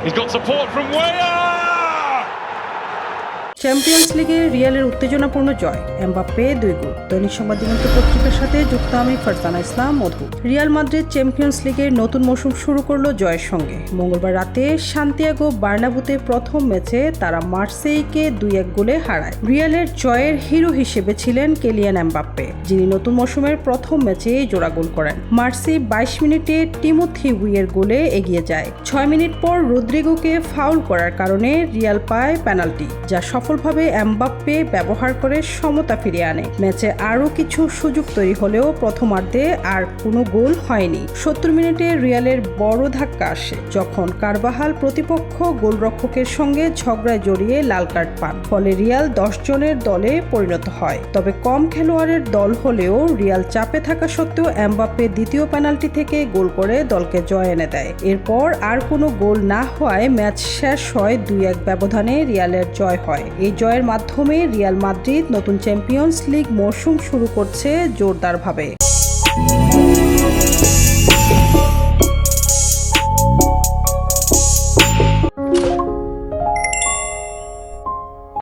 He's got support from Weah! Champions লিগে রিয়ালের উত্তেজনাপূর্ণ জয়, এমবাপ্পে 2 গোল। দৈনিক সংবাদ দিগন্ত পত্রিকার সাথে যুক্ত আমি ফারজানা ইসলাম মধু। রিয়াল মাদ্রিদ চ্যাম্পিয়ন্স লিগের নতুন মৌসুম শুরু করলো জয়ের সঙ্গে। মঙ্গলবার রাতে সান্তিয়াগো বার্নাব্যুতে প্রথম ম্যাচে তারা মার্সেইকে 2-1 গোলে হারায়। রিয়ালের জয়ের হিরো হিসেবে ছিলেন কিলিয়ান এমবাপ্পে, যিনি নতুন মৌসুমের প্রথম ম্যাচে জোড়া গোল করেন। মার্সেই 22 মিনিটে টিমোথি উইয়ের গোলে এগিয়ে যায়। 6 মিনিট পর রদ্রিগোকে ফাউল করার কারণে রিয়াল পায় পেনাল্টি, যা সফলভাবে এমবাপ্পে ব্যবহার করে সমতা ফিরিয়ে আনে। ম্যাচে আরও কিছু সুযোগ তৈরি হলেও প্রথমার্ধে আর কোনো গোল হয়নি। 70 মিনিটে রিয়ালের বড় ধাক্কা আসে, যখন কারবাহাল প্রতিপক্ষ গোলরক্ষকের সঙ্গে ঝগড়ায় জড়িয়ে লাল কার্ড পান। ফলে রিয়াল 10 জনের দলে পরিণত হয়। তবে কম খেলোয়াড়ের দল হলেও রিয়াল চাপে থাকা সত্ত্বেও এমবাপ্পে দ্বিতীয় পেনাল্টি থেকে গোল করে দলকে জয় এনে দেয়। এরপর আর কোনো গোল না হওয়ায় ম্যাচ শেষ হয় 2-1 ব্যবধানে রিয়ালের জয় হয়। এই জয়ের মাধ্যমে রিয়াল মাদ্রিদ নতুন চ্যাম্পিয়ন্স লিগ মৌসুম শুরু করছে জোরদারভাবে।